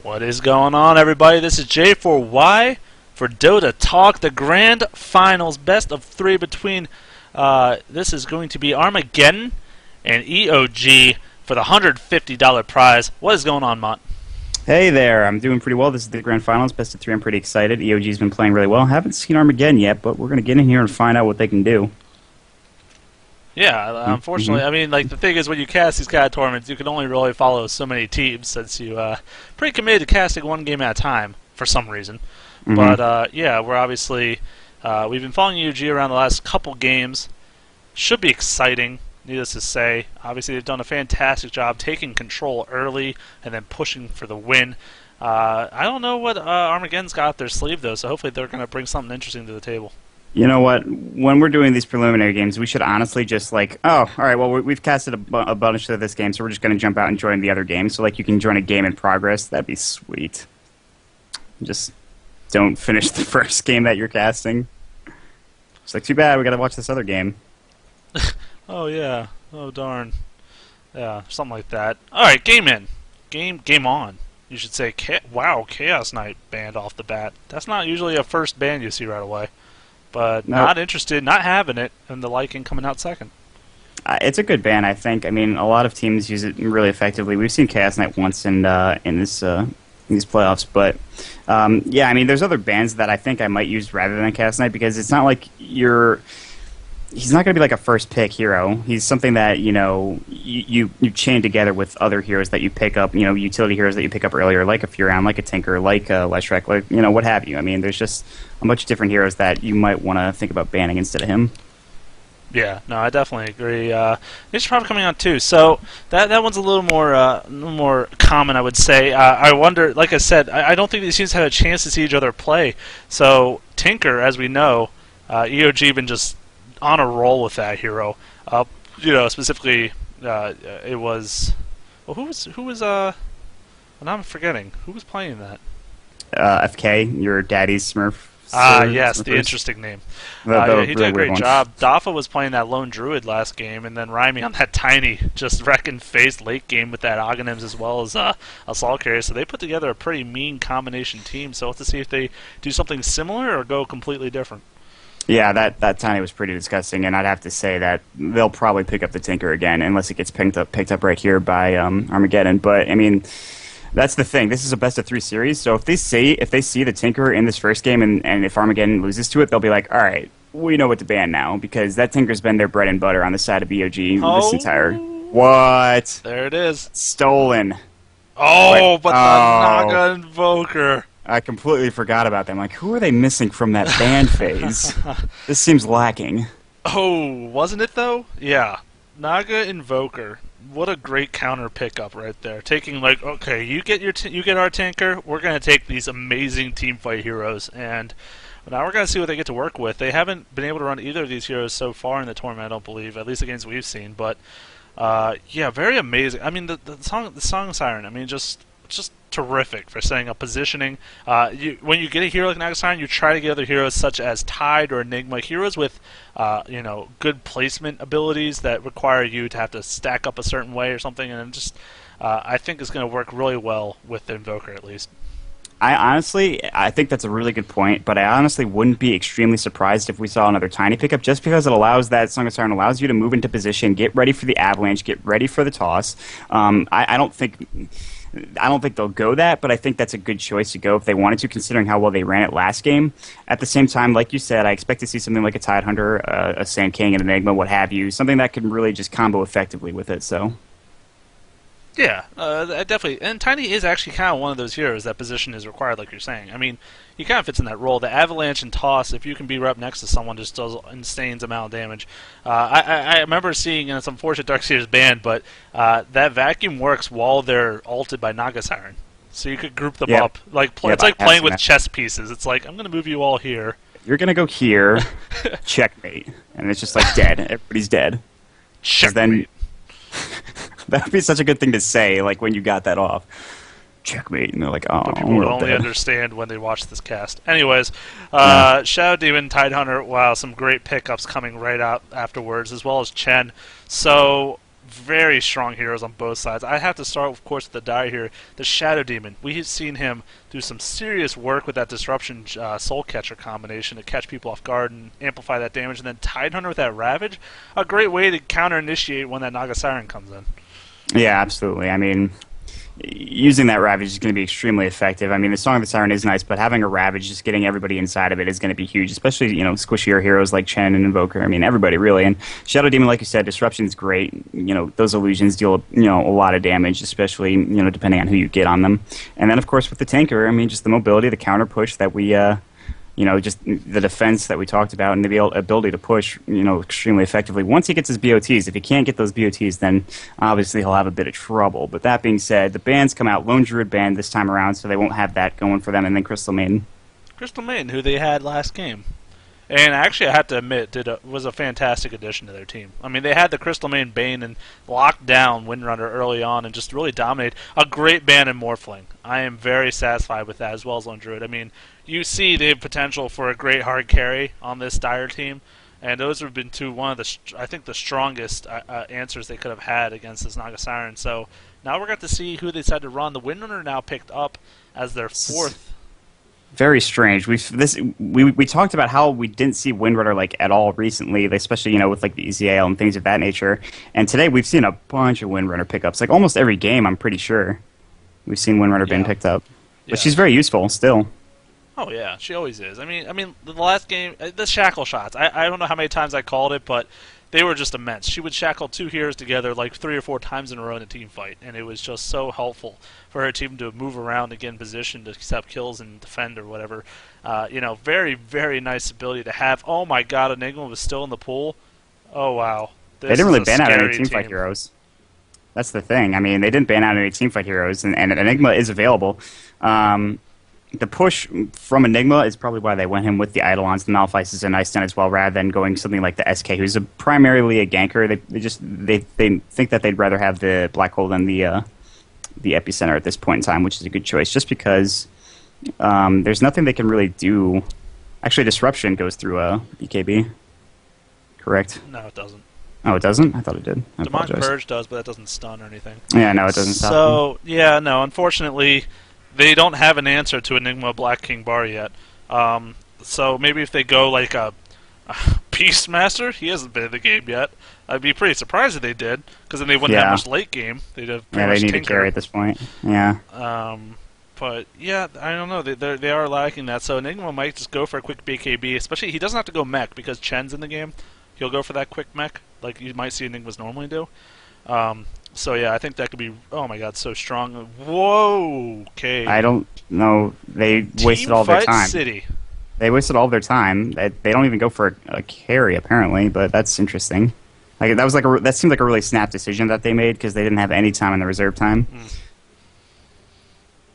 What is going on, everybody? This is J4Y for DotaTalk, the Grand Finals, best of three between. This is going to be Armaggeddon and EoG for the $150 prize. What is going on, Mont? Hey there, I'm doing pretty well. This is the Grand Finals, best of three. I'm pretty excited. EoG's been playing really well. Haven't seen Armageddon yet, but we're going to get in here and find out what they can do. Yeah, unfortunately, I mean, like, the thing is, when you cast these kind of tournaments, you can only really follow so many teams since you pretty committed to casting one game at a time for some reason. But yeah, we're obviously we've been following EoG around the last couple games. Should be exciting, needless to say. Obviously, they've done a fantastic job taking control early and then pushing for the win. I don't know what Armageddon's got up their sleeve though, so hopefully they're going to bring something interesting to the table. You know what? When we're doing these preliminary games, we should honestly just like, oh, all right, well, we've casted a bunch of this game, so we're just going to jump out and join the other game. So, like, you can join a game in progress. That'd be sweet. Just don't finish the first game that you're casting. It's like, too bad, we got to watch this other game. Oh, yeah. Oh, darn. Yeah, something like that. All right, game in. Game on. You should say, wow, Chaos Knight banned off the bat. That's not usually a first ban you see right away. But nope. Not interested, not having it, and the Lycan coming out second. It's a good ban, I think. I mean, a lot of teams use it really effectively. We've seen Chaos Knight once in these playoffs, but yeah, I mean, there's other bans that I think I might use rather than Chaos Knight because it's not like he's not going to be like a first pick hero. He's something that, you know, you chain together with other heroes that you pick up, you know, utility heroes that you pick up earlier, like a Furon, like a Tinker, like a Leshrac, like, you know, what have you. I mean, there's just a bunch of different heroes that you might want to think about banning instead of him. Yeah, no, I definitely agree. These are probably coming out too, so that one's a little more common, I would say. I wonder, like I said, I don't think these teams had a chance to see each other play. So Tinker, as we know, EoG been just on a roll with that hero. You know, specifically, it was who was now I'm forgetting who was playing that. FK, your daddy's Smurf. Yes, Smurfers. the interesting name. He He did a great job. Dafa was playing that lone druid last game, and then Raimi on that tiny, just wrecking face late game with that Oghanims as well as Assault Carrier. So they put together a pretty mean combination team. So we'll have to see if they do something similar or go completely different. Yeah, that tiny was pretty disgusting, and I'd have to say that they'll probably pick up the Tinker again, unless it gets picked up right here by Armageddon. But I mean, that's the thing. This is a best of three series, so if they see the Tinker in this first game, and if Armageddon loses to it, they'll be like, all right, we know what to ban now, because that Tinker's been their bread and butter on the side of EoG this entire. What? There it is. Stolen. Oh, but the Naga Invoker. I completely forgot about them. Like, who are they missing from that ban phase? This seems lacking. Oh, wasn't it though? Yeah. Naga Invoker. What a great counter pickup right there. Taking like, okay, you get our Tinker, we're going to take these amazing teamfight heroes, and now we're going to see what they get to work with. They haven't been able to run either of these heroes so far in the tournament, I don't believe, at least against we've seen, but yeah, very amazing. I mean, the song Siren, I mean, just terrific for setting up positioning. When you get a hero like Naga Siren, you try to get other heroes such as Tide or Enigma, heroes with you know, good placement abilities that require you to have to stack up a certain way or something, and just I think it's going to work really well with the Invoker at least. I think that's a really good point, but I honestly wouldn't be extremely surprised if we saw another tiny pickup, just because it allows that Song of Siren allows you to move into position, get ready for the avalanche, get ready for the toss. I don't think they'll go that, but I think that's a good choice to go if they wanted to, considering how well they ran it last game. At the same time, like you said, I expect to see something like a Tidehunter, a Sand King, an Enigma, what have you, something that can really just combo effectively with it. So. Yeah, definitely. And Tiny is actually kind of one of those heroes that position is required, like you're saying. I mean, he kind of fits in that role. The Avalanche and Toss, if you can be right up next to someone, just does insane amount of damage. I remember seeing, and it's unfortunate Darkseer's banned, but that vacuum works while they're ulted by Naga Siren. So you could group them up. It's like playing with chess pieces. It's like, I'm going to move you all here. You're going to go here, checkmate. And it's just like dead. Everybody's dead. Checkmate. That would be such a good thing to say, like, when you got that off. Checkmate. And they're like, oh, but people would only understand when they watch this cast. Anyways, Shadow Demon, Tidehunter, wow, some great pickups coming right out afterwards, as well as Chen. So, very strong heroes on both sides. I have to start, of course, with the die here. The Shadow Demon. We've seen him do some serious work with that Disruption Soul Catcher combination to catch people off guard and amplify that damage. And then Tidehunter with that Ravage. A great way to counter-initiate when that Naga Siren comes in. Yeah, absolutely. I mean, using that Ravage is going to be extremely effective. I mean, the Song of the Siren is nice, but having a Ravage, just getting everybody inside of it is going to be huge, especially, squishier heroes like Chen and Invoker. I mean, everybody, really. And Shadow Demon, like you said, Disruption is great. Those illusions deal, a lot of damage, especially, depending on who you get on them. And then, of course, with the Tanker, I mean, just the mobility, the counter push that we... just the defense that we talked about and the ability to push, extremely effectively. Once he gets his BOTs, if he can't get those BOTs, then obviously he'll have a bit of trouble. But that being said, the bans come out. Lone Druid banned this time around, so they won't have that going for them. And then Crystal Maiden. Crystal Maiden, who they had last game. And actually, I have to admit, was a fantastic addition to their team. I mean, they had the Crystal Maiden Bane and locked down Windrunner early on and just really dominated. A great ban in Morphling. I am very satisfied with that, as well as Lone Druid. I mean, you see they have potential for a great hard carry on this Dire team, and those have been one of the strongest answers they could have had against this Naga Siren. So now we're going to see who they decide to run. The Windrunner now picked up as their fourth. Very strange. We talked about how we didn't see Windrunner at all recently, especially with the EZAL and things of that nature. And today we've seen a bunch of Windrunner pickups. Almost every game, I'm pretty sure we've seen Windrunner being picked up. But she's very useful still. Oh yeah, she always is. I mean, the last game, the shackle shots. I don't know how many times I called it, but they were just immense. She would shackle two heroes together 3 or 4 times in a row in a team fight, and it was just so helpful for her team to move around and get in position to accept kills and defend or whatever. Very, very nice ability to have. Oh my god, Enigma was still in the pool. Oh wow. They didn't really ban out any teamfight heroes. That's the thing. I mean, they didn't ban out any teamfight heroes, and Enigma is available. The push from Enigma is probably why they went him with the Eidolons. The Malphite is a nice stun as well, rather than going something like the SK, who's primarily a ganker. They think that they'd rather have the Black Hole than the Epicenter at this point in time, which is a good choice, just because there's nothing they can really do. Actually, Disruption goes through a BKB, correct? No, it doesn't. Oh, it doesn't? I thought it did. Demonic Purge does, but that doesn't stun or anything. Yeah, no, it doesn't stop. So, yeah, no, unfortunately, they don't have an answer to Enigma Black King Bar yet. So maybe if they go a Beastmaster, he hasn't been in the game yet. I'd be pretty surprised if they did, because then they wouldn't have much late game. They'd have pretty much they need Tinker. to carry at this point. Yeah. But yeah, I don't know. They are lacking that. So Enigma might just go for a quick BKB, especially he doesn't have to go mech because Chen's in the game. He'll go for that quick mech, like you might see Enigmas normally do. So yeah, I think that could be. Oh my god, so strong! Whoa, okay. I don't know. They wasted all their time. City. They wasted all their time. They don't even go for a carry apparently, but that's interesting. That seemed like a really snap decision that they made because they didn't have any time in the reserve time.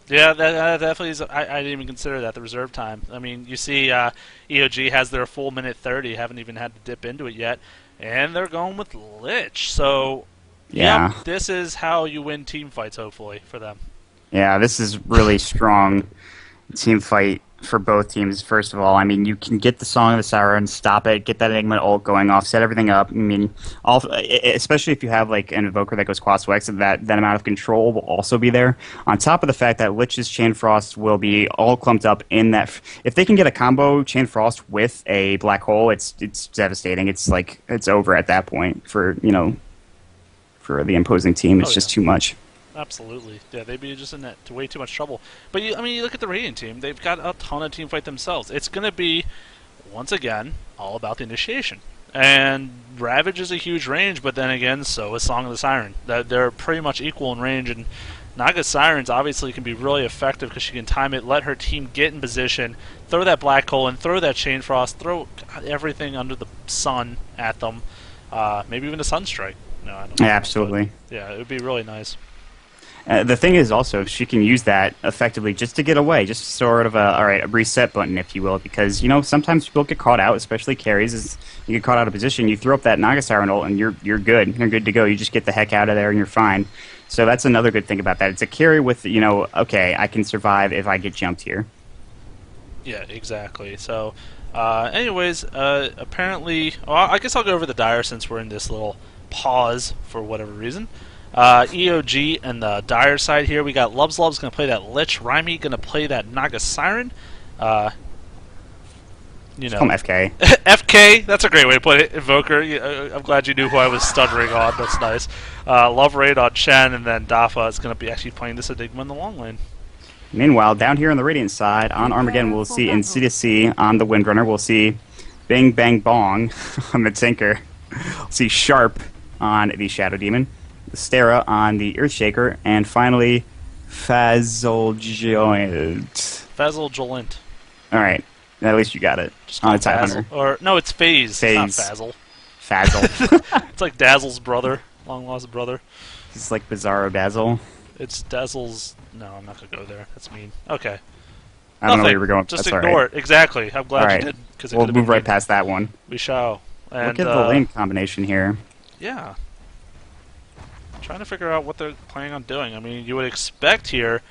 Yeah, that definitely is. I didn't even consider that, the reserve time. I mean, you see EoG has their full minute 30, haven't even had to dip into it yet, and they're going with Lich. So, yeah, this is how you win team fights, hopefully, for them. Yeah, this is really strong team fight for both teams. First of all, I mean, you can get the Song of the Siren, stop it, get that Enigma ult going off, set everything up. I mean, especially if you have an Invoker that goes Quas-Wex, that amount of control will also be there. On top of the fact that Lich's Chain Frost will be all clumped up in that. If they can get a combo Chain Frost with a Black Hole, it's devastating. It's it's over at that point for for the imposing team. It's just too much. Absolutely. Yeah, they'd be just in way too much trouble. But, you look at the Radiant team. They've got a ton of team fight themselves. It's going to be, once again, all about the initiation. And Ravage is a huge range, but then again, so is Song of the Siren. They're pretty much equal in range, and Naga Sirens obviously can be really effective because she can time it, let her team get in position, throw that Black Hole and throw that Chain Frost, throw everything under the sun at them. Maybe even a Sunstrike. No, I don't know. Yeah, absolutely. Yeah, it would be really nice. The thing is also, she can use that effectively just to get away, just sort of a reset button, if you will, because, sometimes people get caught out, especially carries. You get caught out of position, you throw up that Naga Siren ult, and you're good. You're good to go. You just get the heck out of there, and you're fine. So that's another good thing about that. It's a carry with, okay, I can survive if I get jumped here. Yeah, exactly. So, Anyways, apparently, well, I guess I'll go over the Dire since we're in this little pause for whatever reason. EoG and the Dire side here, we got Lubs going to play that Lich, Raimi going to play that Naga Siren. You know, Call him FK. FK, that's a great way to put it. Invoker, I'm glad you knew who I was stuttering on. That's nice. Love Raid on Chen, and then Dafa is going to be actually playing this Enigma in the long lane. Meanwhile, down here on the Radiant side, on Armageddon, we'll see in C2C on the Windrunner, we'll see Bing Bang Bong on the Tinker. We'll see Sharp on the Shadow Demon, Stera on the Earthshaker, and finally Fazoljoint. Fazoljoint. Alright, at least you got it. Just on call a Tidehunter. Fazl. Or, no, it's Phase. Phase. It's not Fazl. Fazl. It's like Dazzle's brother, long lost brother. He's like Bizarro Dazzle. It's Dazzle's. No, I'm not gonna go there. That's mean. Okay. I don't know where you were going. Just That's ignore right. it. Exactly. I'm glad Alright. you did. Because We'll move right past that one. We shall. And, Look at the lane combination here. Yeah. Trying to figure out what they're planning on doing. I mean, you would expect here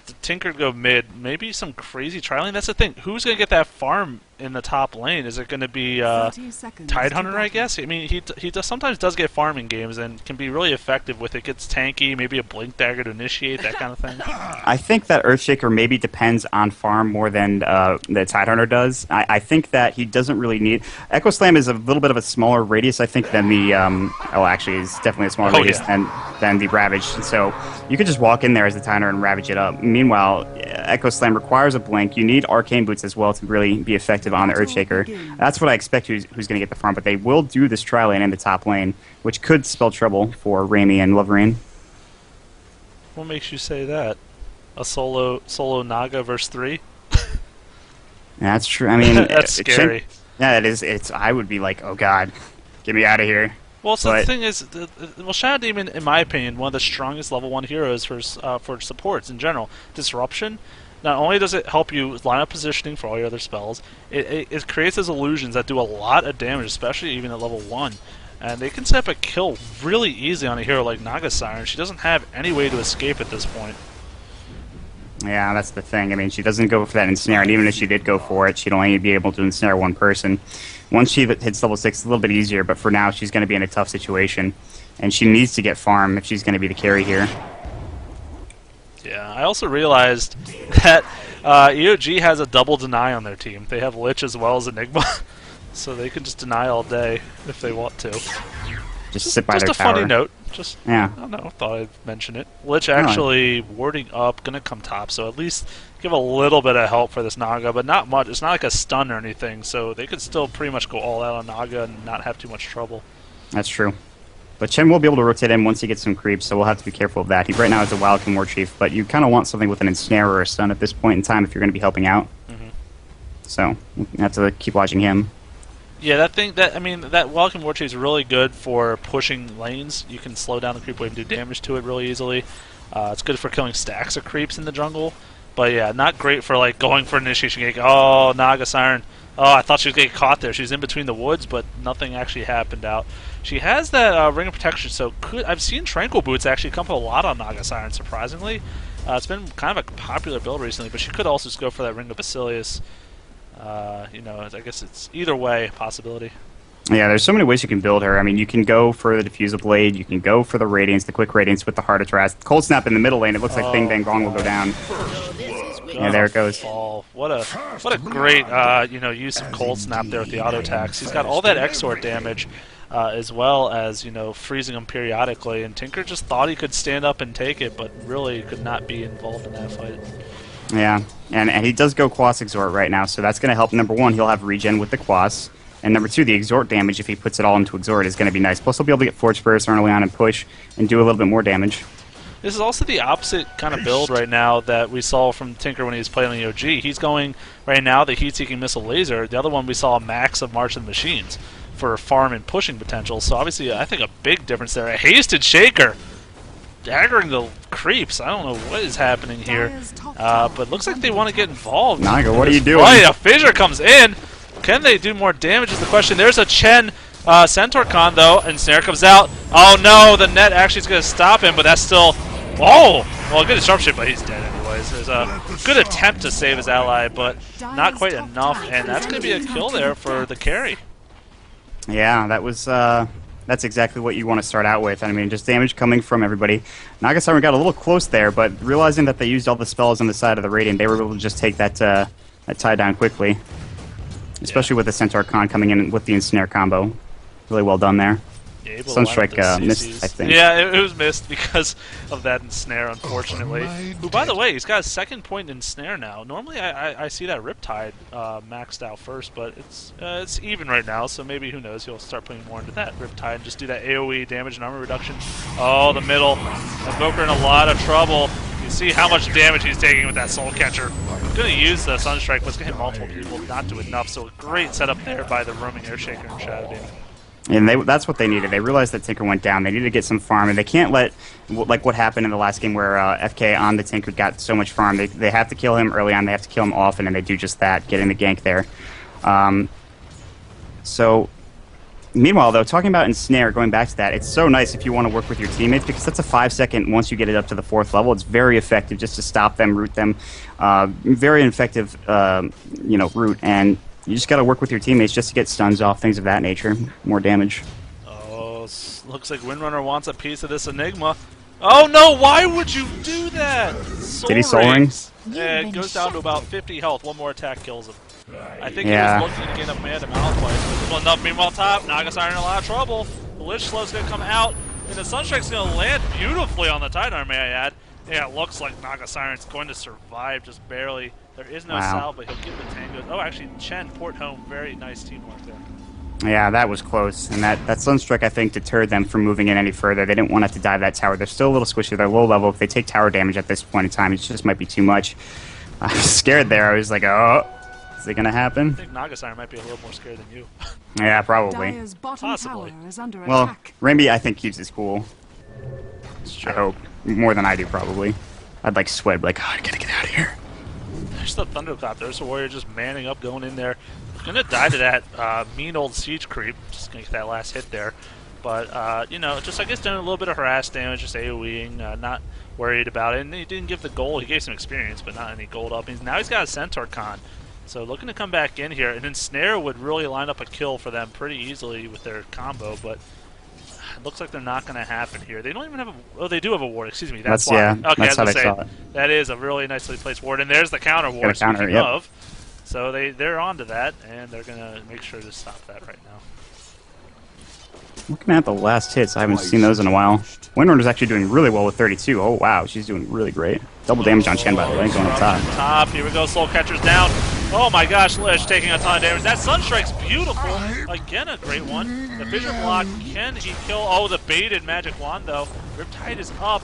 the Tinker to go mid, maybe some crazy trialing. That's the thing. Who's going to get that farm in the top lane? Is it going to be Tidehunter, I guess? I mean, he sometimes does get farm in games and can be really effective with it. Gets tanky, maybe a Blink Dagger to initiate, that kind of thing. I think that Earthshaker maybe depends on farm more than the Tidehunter does. I think that he doesn't really need... Echo Slam is a little bit of a smaller radius, I think, than the... oh, actually, it's definitely a smaller radius than the Ravage. And so you could just walk in there as the Tidehunter and Ravage it up. Meanwhile, Echo Slam requires a Blink. You need Arcane Boots as well to really be effective on the Earthshaker. That's what I expect who's going to get the farm, but they will do this tri lane in the top lane, which could spell trouble for Raimi and Loverine. What makes you say that? A solo Naga versus 3? That's true. I mean, that's scary. Yeah, it is. I would be like, oh god, get me out of here. Well, so the thing is, Shadow Demon, in my opinion, one of the strongest level 1 heroes for supports in general. Disruption. Not only does it help you line up positioning for all your other spells, it creates those illusions that do a lot of damage, especially even at level 1. And they can set up a kill really easily on a hero like Naga Siren. She doesn't have any way to escape at this point. Yeah, that's the thing. I mean, she doesn't go for that ensnare, and even if she did go for it, she'd only be able to ensnare one person. Once she hits level 6, it's a little bit easier, but for now, she's going to be in a tough situation. And she needs to get farm if she's going to be the carry here. Yeah, I also realized that EoG has a double deny on their team. They have Lich as well as Enigma, so they can just deny all day if they want to. Just sit by their tower. Just a funny note. Just, yeah. I don't know, thought I'd mention it. Lich actually warding up, gonna come top, so at least give a little bit of help for this Naga, but not much. It's not like a stun or anything, so they could still pretty much go all out on Naga and not have too much trouble. That's true. But Chen will be able to rotate in once he gets some creeps, so we'll have to be careful of that. He right now is a Wildkin War Chief, but you kind of want something with an ensnare or a stun at this point in time if you're going to be helping out. So you have to keep watching him. Yeah, that Wildkin War Chief is really good for pushing lanes. You can slow down the creep wave and do damage to it really easily. It's good for killing stacks of creeps in the jungle. But yeah, not great for like going for an initiation gate. Oh, Naga Siren. Oh, I thought she was getting caught there. She was in between the woods, but nothing actually happened out. She has that Ring of Protection, so I've seen Tranquil Boots actually come up a lot on Naga Siren, surprisingly. It's been kind of a popular build recently, but she could also just go for that Ring of Basilius. You know, I guess it's either way a possibility. Yeah, there's so many ways you can build her. I mean, you can go for the Diffusal Blade, you can go for the Radiance, the Quick Radiance with the Heart of Trash. Cold Snap in the middle lane, it looks like Bing Bang Bong will go down. Yeah, there it goes. What a great use of Cold Snap there with the auto attacks. He's got all that Exort damage, as well as freezing him periodically. And Tinker just thought he could stand up and take it, but really could not be involved in that fight. Yeah, and he does go Quas Exort right now, so that's going to help. Number one, he'll have regen with the Quas. And number two, the Exort damage, if he puts it all into Exort, is going to be nice. Plus, he'll be able to get Forge Burst early on and push and do a little bit more damage. This is also the opposite kind of build right now that we saw from Tinker when he was playing EoG. He's going, right now, the Heat-Seeking Missile Laser. The other one we saw a max of March of the Machines for farm and pushing potential. So obviously, I think a big difference there. A Hasted Shaker, daggering the creeps. I don't know what is happening here. But looks like they want to get involved. Naga, what are you doing? Right, a Fissure comes in. Can they do more damage is the question. There's a Chen Centaur Con, though, and Snare comes out. Oh, no, the net actually is going to stop him, but that's still... Oh! Well, good disruption, but he's dead anyways. is. There's a good attempt to save his ally, but not quite enough, and that's going to be a kill there for the carry. Yeah, that was that's exactly what you want to start out with. I mean, just damage coming from everybody. Naga Siren got a little close there, but realizing that they used all the spells on the side of the Radiant, they were able to just take that tie down quickly. Especially with the Centaur Khan coming in with the Ensnare combo. Really well done there. Yeah, Sunstrike missed, I think. Yeah, it was missed because of that Ensnare, unfortunately. Who, by the way, he's got a second point Ensnare now. Normally I see that Riptide maxed out first, but it's even right now, so maybe, who knows, he'll start putting more into that Riptide and just do that AoE damage and armor reduction. Oh, the middle. Invoker in a lot of trouble. You see how much damage he's taking with that Soul Catcher. Going to use the Sunstrike, but it's going to hit multiple people, not do enough, so a great setup there by the roaming Airshaker and Shadow Demon. And that's what they needed. They realized that Tinker went down. They needed to get some farm, and they can't let, like what happened in the last game where FK on the Tinker got so much farm. They have to kill him early on. They have to kill him often, and they do just that, getting the gank there. So, meanwhile, though, talking about Ensnare, going back to that, it's so nice if you want to work with your teammates, because that's a 5-second, once you get it up to the 4th level, it's very effective just to stop them, root them. Very effective, root, and you just got to work with your teammates just to get stuns off, things of that nature. More damage. Oh, looks like Windrunner wants a piece of this Enigma. Oh no, why would you do that? Did he Soul Ring? Yeah, it goes down to about 50 health. One more attack kills him. I think he was looking to gain up mana to Malphite. Well, enough. Meanwhile, top, Naga Siren in a lot of trouble. The Lich Slow's going to come out, and the Sunstrike's going to land beautifully on the Tidehunter, may I add. Yeah, it looks like Naga Siren's going to survive just barely. There is no salve, but he'll get the tango. Oh, actually, Chen, port home. Very nice teamwork there. Yeah, that was close. And that Sunstrike, I think, deterred them from moving in any further. They didn't want to have to dive that tower. They're still a little squishy. They're low level. If they take tower damage at this point in time, it just might be too much. I was scared there. I was like, oh, is it going to happen? I think Naga Siren might be a little more scared than you. Yeah, probably. Possibly. Well, Rainby, I think, keeps his cool. I hope. More than I do, probably. I'd like sweat, like, oh, I gotta get out of here. There's the Thunderclap. There's a warrior just manning up, going in there. Gonna die to that mean old siege creep. Just gonna get that last hit there. But, just I guess doing a little bit of harass damage, just AoEing, not worried about it. And he didn't give the gold. He gave some experience, but not any gold up. Now he's got a Centaur Con. So looking to come back in here. And Ensnare would really line up a kill for them pretty easily with their combo, but it looks like they're not going to happen here. They don't even have a... Oh, they do have a ward. Excuse me. That's why. Yeah, okay, that's how they saw it. That is a really nicely placed ward. And there's the counter ward, speaking of. So they're onto that, and they're going to make sure to stop that right now. Looking at the last hits, I haven't seen those in a while. Windrunner's actually doing really well with 32. Oh, wow. She's doing really great. Double damage on Chen, by the way, going up top. Here we go. Soul Catcher's down. Oh my gosh, Lich taking a ton of damage. That Sunstrike's beautiful. Again, a great one. The Vision Block, can he kill? Oh, the baited Magic Wand, though. Riptide is up,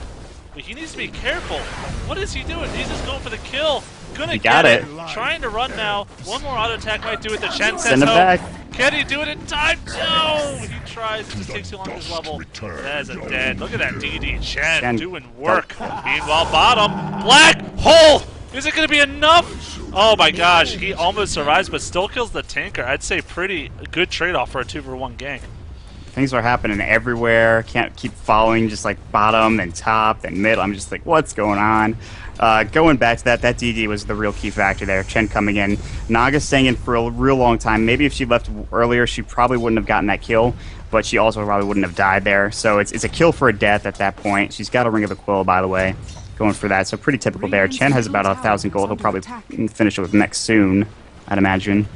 but he needs to be careful. What is he doing? He's just going for the kill. Gonna get it. Trying to run now. One more auto attack might do it. The Chen sends home. Back. Can he do it in time? No! He tries. It just takes too long to his level. That is a dead. Look at that DD. Chen doing work. Meanwhile, bottom. Black hole! Is it going to be enough? Oh my gosh. He almost survives, but still kills the Tinker. I'd say pretty good trade-off for a 2-for-1 gank. Things are happening everywhere. Can't keep following just like bottom and top and mid. I'm just like, what's going on? Going back to that DD was the real key factor there. Chen coming in. Naga staying in for a real long time. Maybe if she left earlier, she probably wouldn't have gotten that kill, but she also probably wouldn't have died there. So it's a kill for a death at that point. She's got a Ring of the Quill, by the way, going for that. So pretty typical there. Chen has about 1,000 gold. He'll probably finish it with mech soon, I'd imagine.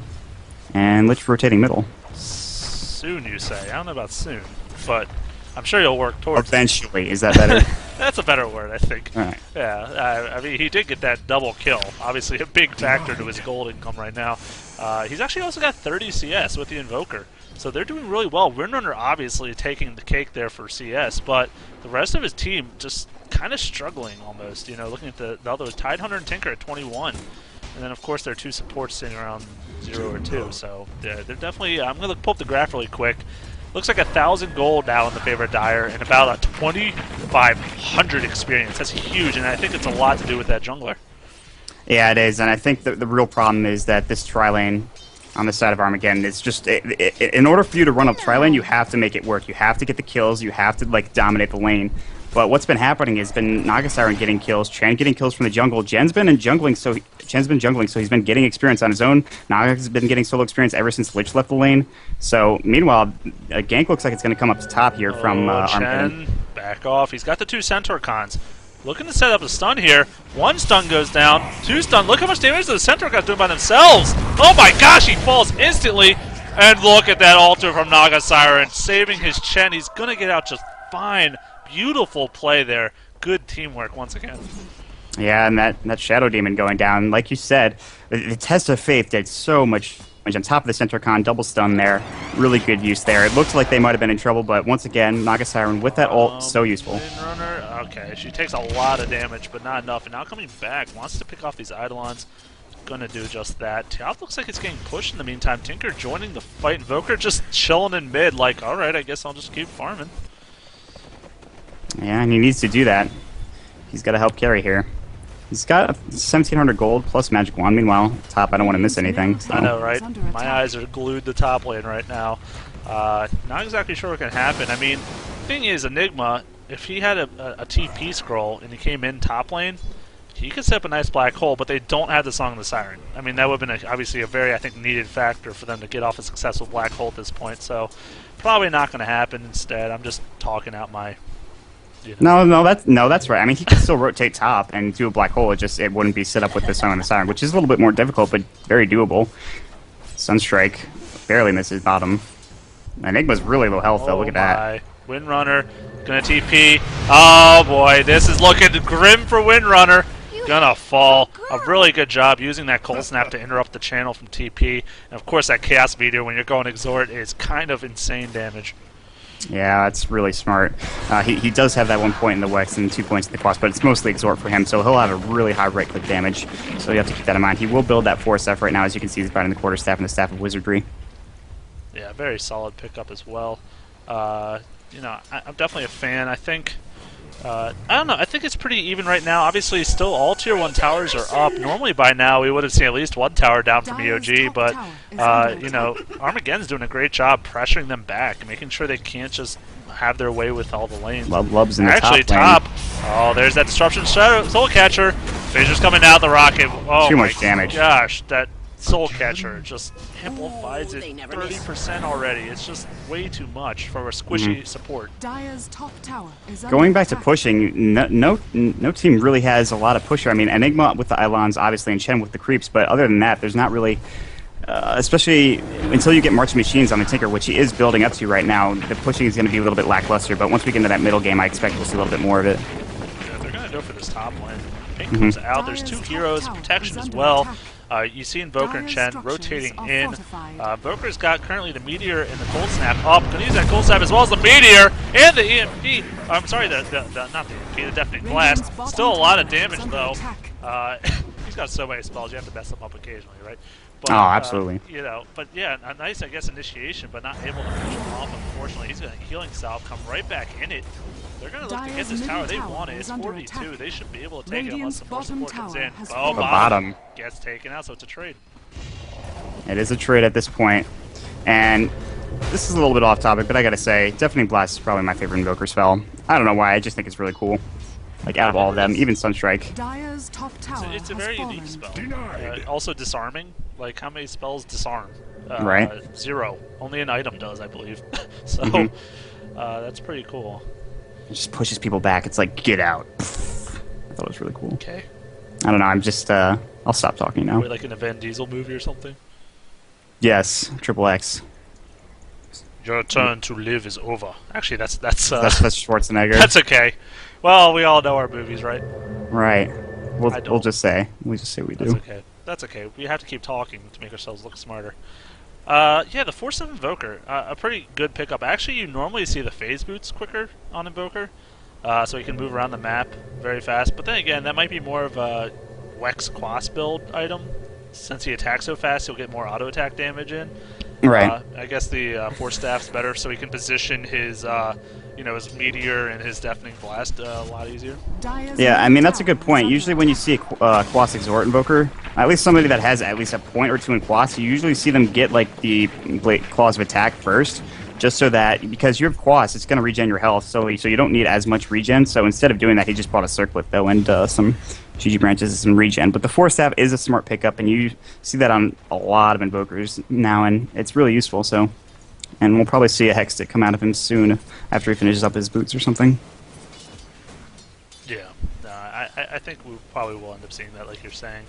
And Lich rotating middle. Soon, you say? I don't know about soon, but I'm sure you'll work towards eventually. Is that better? That's a better word, I think. All right. Yeah, I mean, he did get that double kill. Obviously, a big factor to his gold income right now. He's actually also got 30 CS with the Invoker, so they're doing really well. Windrunner obviously taking the cake there for CS, but the rest of his team just kind of struggling almost. You know, looking at the other Tidehunter and Tinker at 21. And then, of course, there are two supports sitting around 0 or 2. So they're definitely... I'm going to pull up the graph really quick. Looks like 1,000 gold now in the favor of Dire and about a 2,500 experience. That's huge, and I think it's a lot to do with that jungler. Yeah, it is. And I think the real problem is that this tri-lane on the side of Armaggeddon, it's just... in order for you to run a tri-lane, you have to make it work. You have to get the kills. You have to, like, dominate the lane. But what's been happening has been Naga Siren getting kills, Chen getting kills from the jungle. Chen's been jungling, so he's been getting experience on his own. Naga's been getting solo experience ever since Lich left the lane. So meanwhile, a gank looks like it's going to come up to top here from Armaggeddon. Chen, back off. He's got the 2 Centaur cons. Looking to set up a stun here. 1 stun goes down, 2 stun. Look how much damage the Centaur guys doing by themselves. Oh my gosh, he falls instantly. And look at that altar from Naga Siren, saving his Chen. He's going to get out just fine. Beautiful play there. Good teamwork once again. Yeah, and that Shadow Demon going down. Like you said, the Test of Faith did so much on top of the Centaur Con, double stun there. Really good use there. It looked like they might have been in trouble, but once again, Naga Siren with that ult, so useful. Windrunner, okay, she takes a lot of damage, but not enough. And now coming back, wants to pick off these Eidolons. Gonna do just that. Top looks like it's getting pushed in the meantime. Tinker joining the fight. Invoker just chilling in mid, like, alright, I guess I'll just keep farming. Yeah, and he needs to do that. He's got to help carry here. He's got 1,700 gold plus Magic Wand. Meanwhile, top, I don't want to miss anything. So. I know, right? My eyes are glued to top lane right now. Not exactly sure what can happen. I mean, the thing is, Enigma, if he had a TP scroll and he came in top lane, he could set up a nice black hole, but they don't have the Song of the Siren. I mean, that would have been obviously a very, I think, needed factor for them to get off a successful black hole at this point. So, probably not going to happen. Instead, I'm just talking out my... You know. No, that's right. I mean, he could still rotate top and do a black hole. It wouldn't be set up with the Song of the Siren, which is a little bit more difficult, but very doable. Sunstrike barely misses bottom. Enigma's really low health, though. Look at that. Windrunner gonna TP. Oh boy, this is looking grim for Windrunner. Gonna fall. A really good job using that cold snap to interrupt the channel from TP. And of course, that Chaos Meteor when you're going Exhort is kind of insane damage. Yeah, that's really smart. He does have that 1 point in the Wex and 2 points in the Quas, but it's mostly Exhort for him, so he'll have a really high right-click damage. So you have to keep that in mind. He will build that 4-staff right now. As you can see, he's fighting the Quarterstaff and the Staff of Wizardry. Yeah, very solid pickup as well. You know, I'm definitely a fan. I think... I don't know, I think it's pretty even right now. Obviously, still all Tier 1 towers are up. Normally by now we would have seen at least 1 tower down from EoG, but, you know, Armageddon's doing a great job pressuring them back and making sure they can't just have their way with all the lanes. Lub's in the actually, top. Oh, there's that Disruption Soul Catcher. Fisher's coming out the rocket. Oh, too much damage. Gosh, that Soul Catcher just amplifies it 30% already. It's just way too much for a squishy support. Dire's top tower is Going back to pushing, no team really has a lot of pusher. I mean, Enigma with the Eidolons, obviously, and Chen with the creeps, but other than that, there's not really... especially until you get Marching Machines on the Tinker, which he is building up to right now, the pushing is going to be a little bit lackluster, but once we get into that middle game, I expect we'll see a little bit more of it. Yeah, they're going to go for this top lane. Pink comes out. There's 2 heroes, protection as well. You see Invoker and Chen rotating in. Invoker's got currently the Meteor and the Cold Snap up. Gonna use that Cold Snap as well as the Meteor and the EMP. I'm sorry, not the EMP, the Deafening Blast. Still a lot of damage though. He's got so many spells, you have to mess them up occasionally, right? But, oh, absolutely. You know, but yeah, a nice, I guess, initiation, but not able to finish him off, unfortunately. He's going to Healing Salve, come right back in it. They're going to look to get this tower. They want it. It's 4v2. They should be able to take it unless the more support comes in. Oh, bottom gets taken out, so it's a trade. It is a trade at this point. And this is a little bit off topic, but I got to say, Deafening Blast is probably my favorite Invoker spell. I don't know why, I just think it's really cool. Like, out of all of them, even Sunstrike. Dire's top tower it's a very unique spell. Also disarming. Like, how many spells disarm? Right. 0. Only an item does, I believe. So, that's pretty cool. It just pushes people back. It's like, get out. I thought it was really cool. Okay. I don't know, I'm just, I'll stop talking now. Wait, like in a Van Diesel movie or something? Yes, Triple X. Your turn to live is over. Actually, that's Schwarzenegger. That's okay. Well, we all know our movies, right? Right. We'll just say we do. That's okay. That's okay. We have to keep talking to make ourselves look smarter. Yeah, the Force of Invoker, a pretty good pickup. Actually, you normally see the phase boots quicker on Invoker, so he can move around the map very fast. But then again, that might be more of a Wex Quas build item. Since he attacks so fast, he'll get more auto attack damage in. Right. I guess the Force Staff's better, so he can position his, his Meteor and his Deafening Blast a lot easier. Yeah, I mean, that's a good point. Usually when you see a Quas Exhort Invoker, at least somebody that has at least a point or 2 in Quas, you usually see them get, like, the Claws of Attack first. just so that, because you have Quas, it's going to regen your health, so you don't need as much regen. So instead of doing that, he just bought a circlet, though, and some GG branches and some regen. But the Force Staff is a smart pickup, and you see that on a lot of Invokers now, and it's really useful. So, and we'll probably see a Hex Stick come out of him soon after he finishes up his boots or something. Yeah, I think we probably will end up seeing that, like you're saying.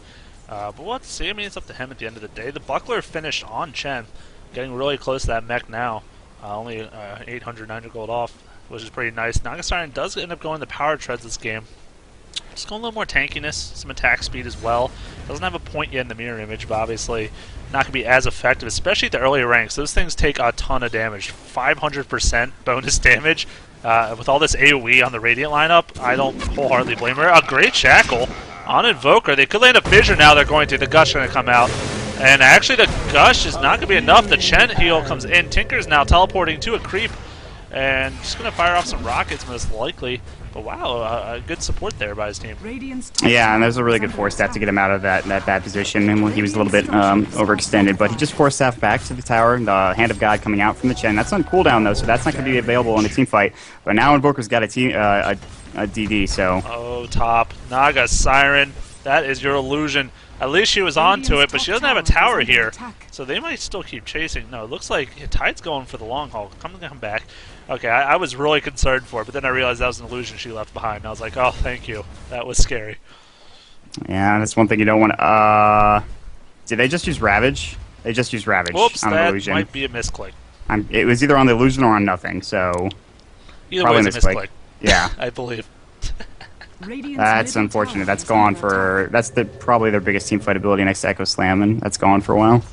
But we'll have to see. I mean, it's up to him at the end of the day. The Buckler finished on Chen, getting really close to that mech now. Only 800, 900 gold off, which is pretty nice. Nagasiren does end up going the power treads this game. Just going a little more tankiness, some attack speed as well. Doesn't have a point yet in the mirror image, but obviously not going to be as effective, especially at the earlier ranks. Those things take a ton of damage. 500% bonus damage. With all this AoE on the Radiant lineup, I don't wholeheartedly blame her. A great Shackle on Invoker. They could land a Fissure now. They're going to. The Gush going to come out. And actually the Gush is not going to be enough. The Chen heal comes in. Tinker's now teleporting to a creep. And just going to fire off some rockets most likely. But wow, good support there by his team. Yeah, and there's a really good Force Staff to get him out of that bad position. And he was a little bit overextended, but he just Force Staff back to the tower. The Hand of God coming out from the Chen. That's on cooldown though, so that's not going to be available in a team fight. But now Invoker's got a DD, so. Oh, top. Nagasiren, that is your illusion. At least she was onto it, but she doesn't have a tower here. So they might still keep chasing. No, it looks like Tide's going for the long haul. Come back. Okay, I was really concerned for it, but then I realized that was an illusion she left behind. And I was like, oh, thank you. That was scary. Yeah, that's one thing you don't want to... Did they just use Ravage? They just used Ravage Whoops, on the that illusion. might be a misclick. It was either on the illusion or on nothing, so... Either way, it's a misclick. Yeah. I believe. That's unfortunate. That's gone for... That's probably their biggest team fight ability next to Echo Slam, and that's gone for a while.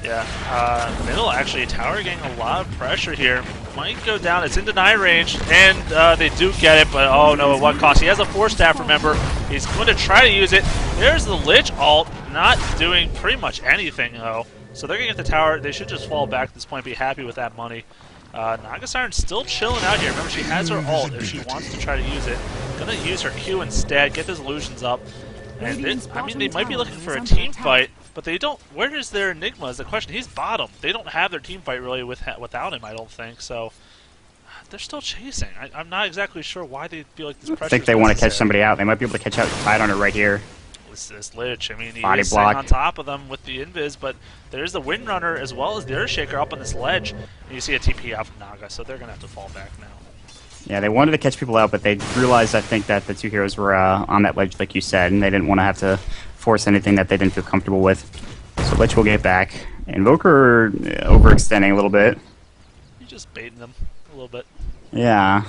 Yeah, middle actually, tower getting a lot of pressure here. Might go down, it's in deny range, and they do get it, but oh no, at what cost? He has a Force Staff, remember. He's going to try to use it. There's the Lich ult, not doing pretty much anything though. So they're going to get the tower. They should just fall back at this point, be happy with that money. Nagasiren's still chilling out here. Remember, she has her ult if she wants to try to use it. Gonna use her Q instead, get those illusions up. And I mean, they might be looking for a team fight, but they don't. Where is their Enigma is the question. He's bottom. They don't have their team fight really without him, I don't think. So they're still chasing. I'm not exactly sure why they feel like this pressure. I think they want to catch somebody out. They might be able to catch out Tide on it right here. This Lich, I mean, he Body is block on top of them with the Invis, but there's the Windrunner as well as the Earthshaker up on this ledge. And you see a TP out from Naga, so they're going to have to fall back now. Yeah, they wanted to catch people out, but they realized, I think, that the two heroes were on that ledge, like you said, and they didn't want to have to force anything that they didn't feel comfortable with. So Lich will get back. Invoker overextending a little bit. You're just baiting them a little bit. Yeah.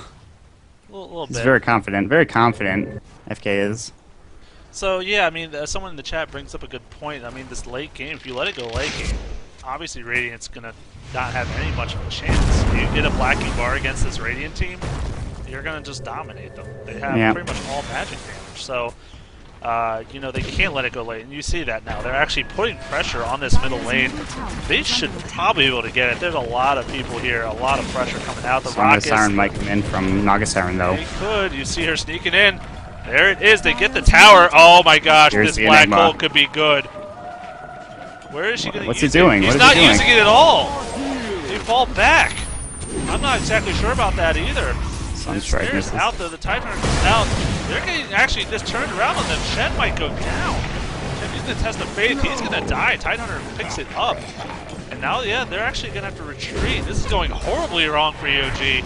A little He's bit. very confident. Very confident, FK is. So, yeah, I mean, someone in the chat brings up a good point. I mean, this late game, if you let it go late game, obviously Radiant's going to not have any much of a chance. You get a Blackie bar against this Radiant team, you're going to just dominate them. They have pretty much all magic damage. So, you know, they can't let it go late. And you see that now. They're actually putting pressure on this middle lane. They should probably be able to get it. There's a lot of people here, a lot of pressure coming out. The Rockets. Nagasiren might come in from Nagasiren, though. They could. You see her sneaking in. There it is. They get the tower. Oh my gosh, Here's this black Enigma. hole could be good. Where is she going to use it? What's he doing? He's not using it at all. They fall back. I'm not exactly sure about that either. Sunstrike There's misses. out though. The Titanhunter comes out. They're getting actually this turned around on them. Shen might go down. Shen using the test of faith. He's going to die. Titanhunter picks it up. And now, yeah, they're actually going to have to retreat. This is going horribly wrong for EoG.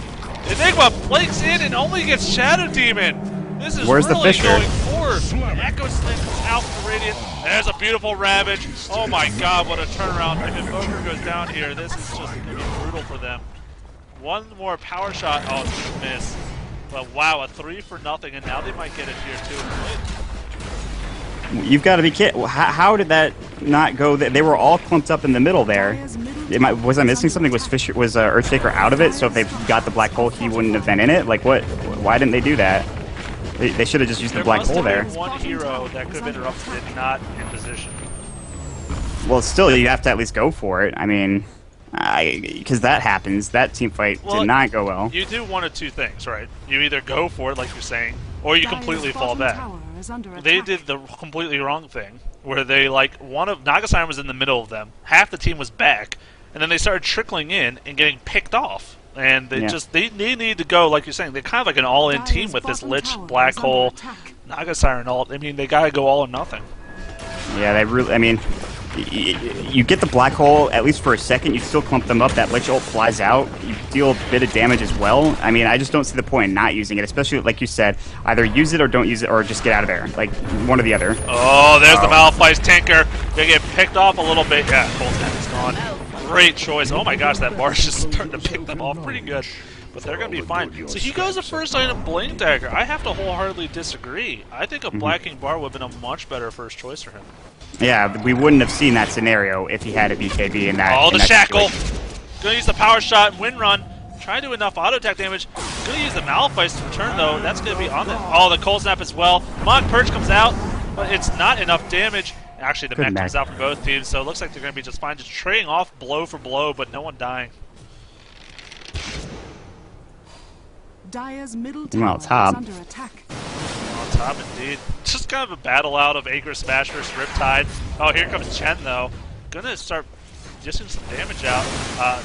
Enigma flakes in and only gets Shadow Demon. This is Where's the really Fissure? going forward. Echo Slam out for Radiant. There's a beautiful Ravage. Oh my god, what a turnaround. If Invoker goes down here, this is just going to be brutal for them. One more power shot. Oh, it's going to miss. But wow, a 3 for nothing, and now they might get it here too. You've got to be kidding. How did that not go? They were all clumped up in the middle there. Was I missing something? Was Earthshaker out of it? So if they got the black hole, he wouldn't have been in it? Like what? Why didn't they do that? They should have just used the black hole there. There must have been one hero that could have interrupted it, not in position. Well, still, you have to at least go for it. I mean, because that happens. That team fight did not go well. You do one of two things, right? You either go for it, like you're saying, or you completely fall back. They did the completely wrong thing, where they, like, one of Nagasiren was in the middle of them. Half the team was back. and then they started trickling in and getting picked off. And they Yeah. they need to go, like you're saying, they're kind of like an all-in team with this Lich, Black Hole, Naga Siren ult. I mean, they gotta go all or nothing. Yeah, they really. I mean, you get the Black Hole at least for a second. You still clump them up. That Lich ult flies out. You deal a bit of damage as well. I mean, I just don't see the point in not using it, especially like you said. Either use it or don't use it, or just get out of there. Like one or the other. Oh, there's the Malphite's Tinker. They get picked off a little bit. Yeah, Cold Snap is gone. Great choice. Oh my gosh, that bar's just starting to pick them off pretty good. But they're going to be fine. So he goes the first item Blink Dagger. I have to wholeheartedly disagree. I think a Black King bar would have been a much better first choice for him. Yeah, we wouldn't have seen that scenario if he had a BKB in that. Oh, the in that Shackle. situation. Gonna use the Power Shot and Wind Run. Try to do enough auto attack damage. Gonna use the Malphite to return though. That's gonna be on the. Oh, the Cold Snap as well. Monk Perch comes out, but it's not enough damage. Actually, the mech comes out from both teams, so it looks like they're gonna be just fine, just trading off blow for blow, but no one dying. Dire's middle Well, tower top. is under attack. On top, indeed. Just kind of a battle out of Acre Smash versus Riptide. Oh, here comes Chen, though. Gonna start dishing some damage out.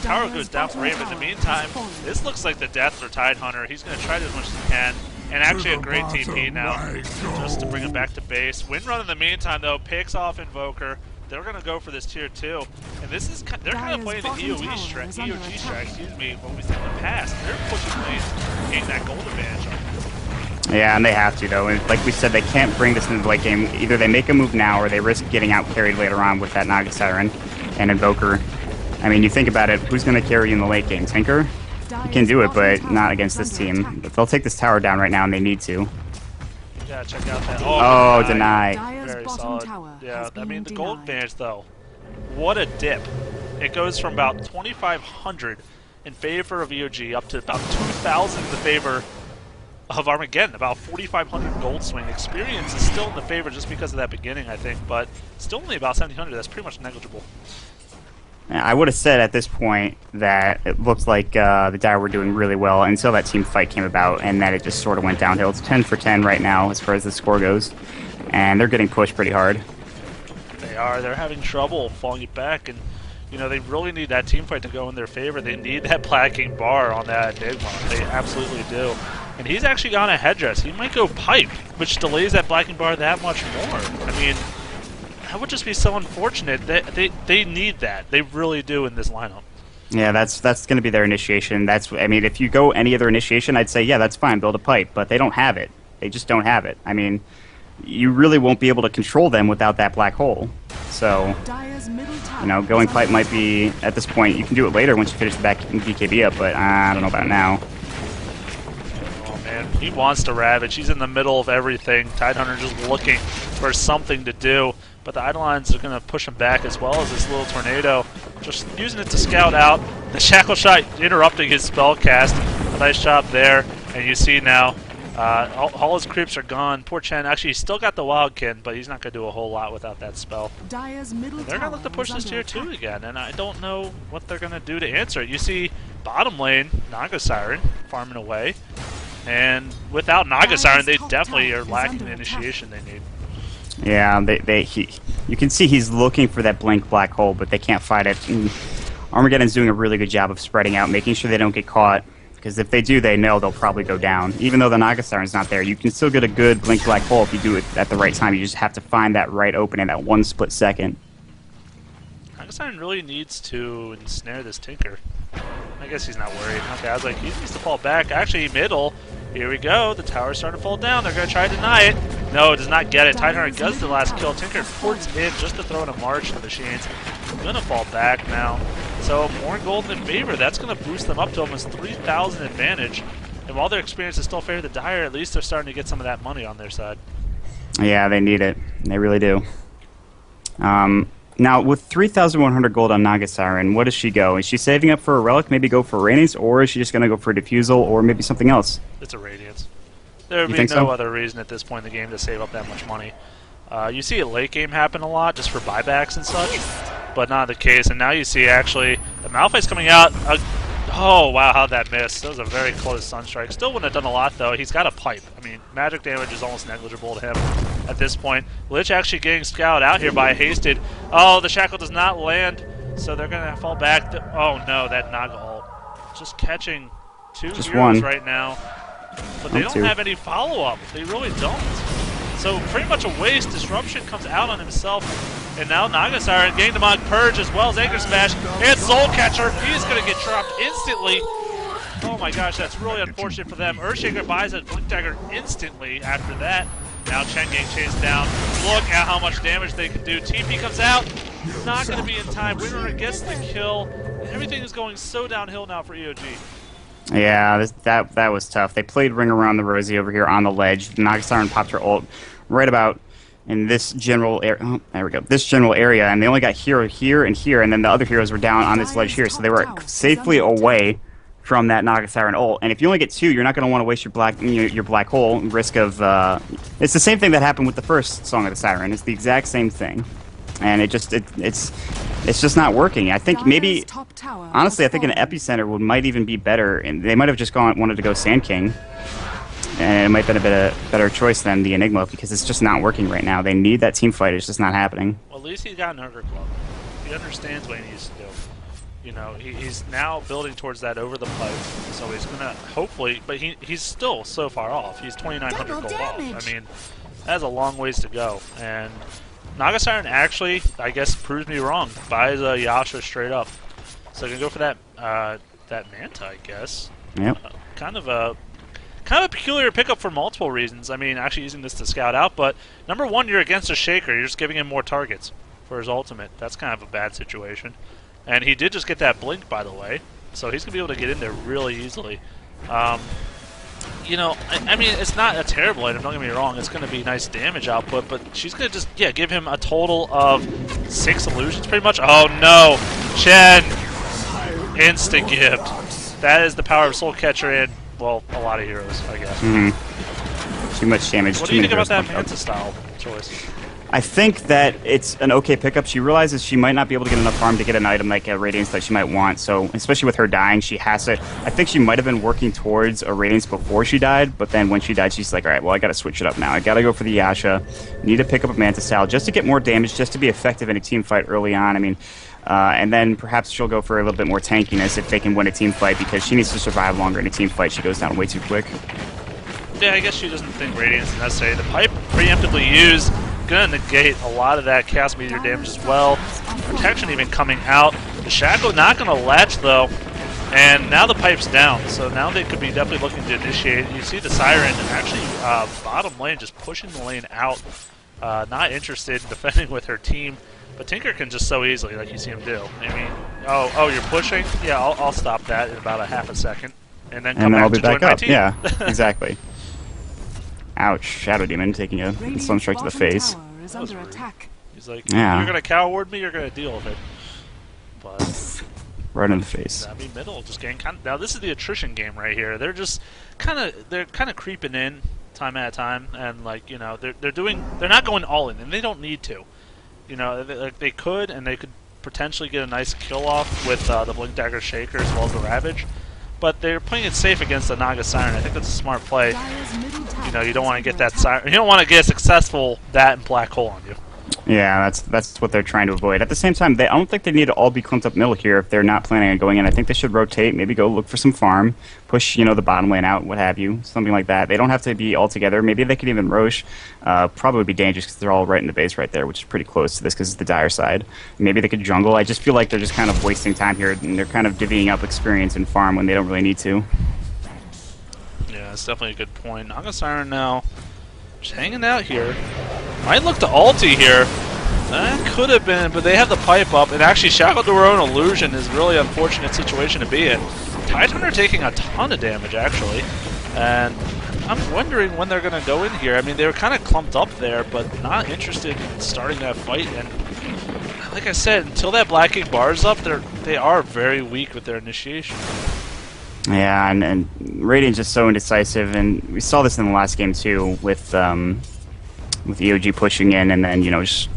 Tower goes down for Raven. In the meantime, this looks like the death for Tidehunter. He's gonna try to as much as he can. And actually a great TP now, just to bring him back to base. Windrun in the meantime, though, picks off Invoker. They're going to go for this tier 2. And this is they're kind of playing the EoG strat, excuse me, what we said in the past. They're pushing lanes, getting that gold advantage on. Yeah, and they have to, though. And like we said, they can't bring this into the late game. Either they make a move now or they risk getting out carried later on with that Naga Siren and Invoker. I mean, you think about it, who's going to carry you in the late game? Tinker? You can do it, but not against this team. But they'll take this tower down right now, and they need to. Yeah, check out that. Oh, deny. Very solid. Yeah, I mean, the gold advantage, though, what a dip. It goes from about 2,500 in favor of EoG up to about 2,000 in the favor of Armaggeddon. About 4,500 gold swing. Experience is still in the favor just because of that beginning, I think, but still only about 1,700. That's pretty much negligible. I would have said at this point that it looked like the Dire were doing really well until that team fight came about, and that it just sort of went downhill. It's 10 for 10 right now as far as the score goes, and they're getting pushed pretty hard. They are. They're having trouble falling it back, and you know they really need that team fight to go in their favor. They need that Black King bar on that Enigma. They absolutely do. And he's actually gone a headdress. He might go pipe, which delays that Black King bar that much more. I mean, that would just be so unfortunate. They need that. They really do in this lineup. Yeah, that's going to be their initiation. I mean, if you go any other initiation, I'd say, yeah, that's fine, build a pipe. But they don't have it. They just don't have it. I mean, you really won't be able to control them without that black hole. So, you know, going pipe might be, at this point, you can do it later once you finish the back BKB up, but I don't know about now. Oh, man. He wants to ravage. He's in the middle of everything. Tidehunter just looking for something to do. But the Eidolons are going to push him back as well as this little tornado. Just using it to scout out. The Shackle Shot interrupting his spell cast. A nice job there. And you see now, all his creeps are gone. Poor Chen. Actually, he's still got the Wildkin, but he's not going to do a whole lot without that spell. They're going to look to push this tier 2 again, and I don't know what they're going to do to answer it. You see bottom lane, Naga Siren farming away. And without Naga Siren, they definitely are lacking the initiation they need. Yeah, you can see he's looking for that blink black hole, but they can't fight it. And Armageddon's doing a really good job of spreading out, making sure they don't get caught. Because if they do, they know they'll probably go down. Even though the Naga Siren's not there, you can still get a good blink black hole if you do it at the right time. You just have to find that right opening, that one split second. Naga Siren really needs to ensnare this Tinker. I guess he's not worried. Okay, I was like, he needs to fall back. Actually, middle. Here we go. The tower's starting to fall down. They're going to try to deny it. No, it does not get it. Tidehunter does the last kill. Tinker ports in just to throw in a march to the machines. Going to fall back now. So more gold in favor. That's going to boost them up to almost 3,000 advantage. And while their experience is still favored the Dire, at least they're starting to get some of that money on their side. Yeah, they need it. They really do. Now, with 3,100 gold on Naga Siren, what does she go? Is she saving up for a relic, maybe go for Radiance, or is she just going to go for a Diffusal, or maybe something else? It's a Radiance. There would be no other reason at this point in the game to save up that much money. You see a late game happen a lot just for buybacks and such, but not the case. And now you see actually the Malphite's coming out. Oh wow, how'd that miss? That was a very close Sunstrike. Still wouldn't have done a lot though. He's got a pipe. I mean, magic damage is almost negligible to him at this point. Lich actually getting scouted out here by Hasted. Oh, the Shackle does not land. So they're going to fall back. Oh no, that Naga ult. Just catching two Just heroes one. right now. But they don't two. have any follow-up. They really don't. So pretty much a waste. Disruption comes out on himself. And now Naga Siren getting the Mog Purge as well as Anchor Smash. And Soul Catcher. He's going to get dropped instantly. Oh my gosh, that's really unfortunate for them. Earthshaker buys a Blink Dagger instantly after that. Now Chen getting chased down. Look at how much damage they can do. TP comes out. Not going to be in time. Winner gets the kill. Everything is going so downhill now for EoG. Yeah, that was tough. They played Ring Around the Rosie over here on the ledge. Naga Siren popped her ult right about in this general area. Oh, there we go. This general area, and they only got hero here and here, and then the other heroes were down on this ledge here, so they were safely away from that Naga Siren ult. And if you only get two, you're not going to want to waste your black hole. Risk of it's the same thing that happened with the first Song of the Siren. It's the exact same thing, and it's just not working. I think maybe, honestly, I think an epicenter might even be better, and they might have just wanted to go Sand King, and it might have been a better choice than the Enigma because it's just not working right now. They need that team fight. It's just not happening. Well, at least he's got an Ogre Club. He understands what he needs to do. You know, he's now building towards that over the pipe, so he's gonna hopefully, but he's still so far off. He's 2,900 gold off. I mean, that's a long ways to go, and Naga Siren actually, I guess, proves me wrong. Buys a Yasha straight up, so gonna go for that that Manta, I guess. Yep. Kind of a peculiar pickup for multiple reasons. I mean, actually using this to scout out, but number one, you're against a Shaker. You're just giving him more targets for his ultimate. That's kind of a bad situation. And he did just get that blink, by the way, so he's going to be able to get in there really easily. You know, I mean, it's not a terrible item, don't get me wrong. It's going to be nice damage output, but she's going to just, give him a total of 6 illusions, pretty much. Oh, no. Chen. Insta-gift. That is the power of Soul Catcher and, well, a lot of heroes, I guess. Mm-hmm. Too much damage. What do you think about that Manta-style choice? I think that it's an okay pickup. She realizes she might not be able to get enough farm to get an item like a Radiance that she might want, so especially with her dying, she has to... I think she might have been working towards a Radiance before she died, but then when she died, she's like, alright, well, I gotta switch it up now. I gotta go for the Yasha. Need to pick up a Manta style just to get more damage, just to be effective in a team fight early on. I mean, and then perhaps she'll go for a little bit more tankiness if they can win a team fight, because she needs to survive longer in a team fight. She goes down way too quick. Yeah, I guess she doesn't think Radiance is necessary. The pipe preemptively used, gonna negate a lot of that Chaos Meteor damage as well. Protection even coming out. The Shackle not gonna latch though, and now the pipe's down, so now they could be definitely looking to initiate. You see the Siren actually bottom lane just pushing the lane out, not interested in defending with her team. But Tinker can just so easily, like you see him do. I mean, oh, you're pushing? Yeah, I'll stop that in about a half a second, and then come back to join my team. Yeah, exactly. Ouch, Shadow Demon taking a Sun Strike to the face. Is under attack. He's like, yeah. You're going to coward me, you're going to deal with it. But right in the face. I mean, middle, just getting kind of... Now, this is the attrition game right here. They're just kind of creeping in time at a time, and, like, you know, they're not going all in, and they don't need to. You know, they could, and they could potentially get a nice kill off with the Blink Dagger Shaker as well as the Ravage. But they're playing it safe against the Naga Siren. I think that's a smart play. You know, you don't want to get that Siren. You don't want to get successful that and Black Hole on you. Yeah, that's what they're trying to avoid. At the same time, I don't think they need to all be clumped up middle here if they're not planning on going in. I think they should rotate, maybe go look for some farm, push, you know, the bottom lane out, what have you, something like that. They don't have to be all together. Maybe they could even Roche. Probably be dangerous because they're all right in the base right there, which is pretty close to this because it's the dire side. Maybe they could jungle. I just feel like they're just kind of wasting time here, and they're kind of divvying up experience in farm when they don't really need to. Yeah, that's definitely a good point. Naga Siren now just hanging out here. Might look to ulti here. That could have been, but they have the pipe up, and actually Shackle to her own illusion is a really unfortunate situation to be in. Tidehunter taking a ton of damage, actually, and I'm wondering when they're going to go in here. I mean, they were kind of clumped up there, but not interested in starting that fight, and like I said, until that Black Ink bar's up, they are very weak with their initiation. Yeah, and Radiant's just so indecisive, and we saw this in the last game too, with EoG pushing in, and then, you know, just...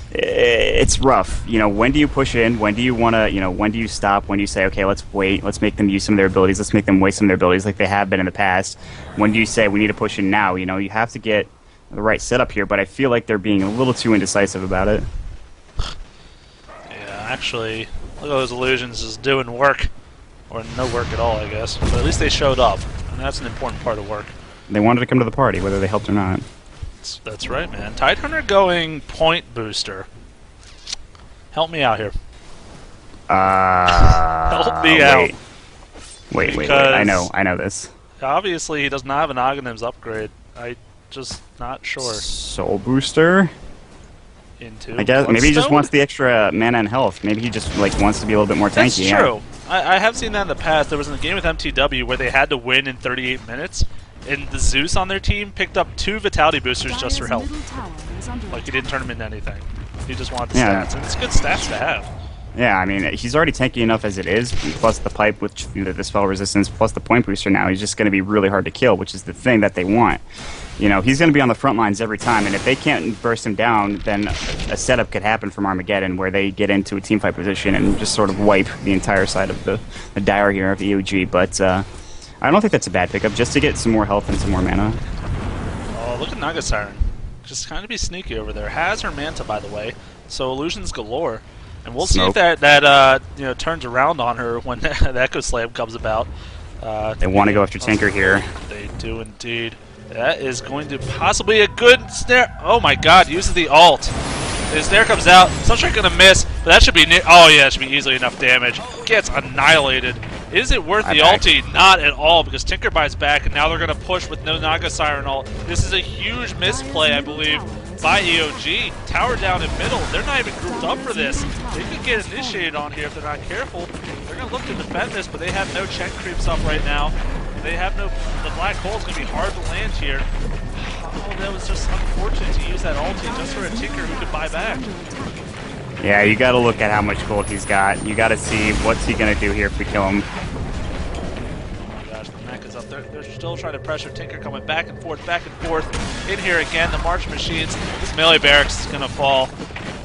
It's rough. You know, when do you push in? When do you want to, you know, when do you stop? When do you say, okay, let's wait, let's make them use some of their abilities, let's make them waste some of their abilities like they have been in the past? When do you say, we need to push in now? You know, you have to get the right setup here, but I feel like they're being a little too indecisive about it. Yeah, actually, Look at those illusions just doing work. Or no work at all, I guess. But at least they showed up. And that's an important part of work. They wanted to come to the party, whether they helped or not. That's right, man. Tidehunter going point booster. Help me out here. Help me out. Wait. I know this. Obviously, he does not have an Aghanim's upgrade. I just not sure. Soul booster? Into I guess maybe he just Bloodstone? wants the extra mana and health. Maybe he just wants to be a little bit more That's tanky. true. I have seen that in the past. There was a game with MTW where they had to win in 38 minutes, and the Zeus on their team picked up 2 Vitality boosters just for health. Like, he didn't turn them into anything. He just wanted the stats, and it's good stats to have. Yeah, I mean, he's already tanky enough as it is, plus the pipe, which the spell resistance, plus the point booster now. He's just going to be really hard to kill, which is the thing that they want. You know, he's going to be on the front lines every time, and if they can't burst him down, then a setup could happen from Armaggeddon where they get into a teamfight position and just sort of wipe the entire side of the dire here of EoG. But I don't think that's a bad pickup, just to get some more health and some more mana. Oh, look at Naga Siren. Just kind of be sneaky over there. Has her Manta, by the way, so illusions galore. And we'll see if that turns around on her when the Echo Slam comes about. They want to go after Tinker here. They do indeed. That is going to possibly a good snare. Oh my god, uses the ult. The snare comes out. Sunstrike going to miss, but that should be oh yeah, that should be easily enough damage. Gets annihilated. Is it worth the ulti? Not at all, because Tinker buys back, and now they're going to push with no Naga Siren ult. This is a huge misplay, I believe, by EoG. Tower down in middle. They're not even grouped up for this. They could get initiated on here if they're not careful. They're going to look to defend this, but they have no check creeps up right now. They have no. The black hole's going to be hard to land here. Oh, that was just unfortunate to use that ulti just for a Tinker who could buy back. Yeah, you got to look at how much gold he's got. You got to see what's he going to do here if we kill him. Oh my gosh, the mech is up there. They're still trying to pressure Tinker, coming back and forth in here again. The March Machines. This melee barracks is going to fall,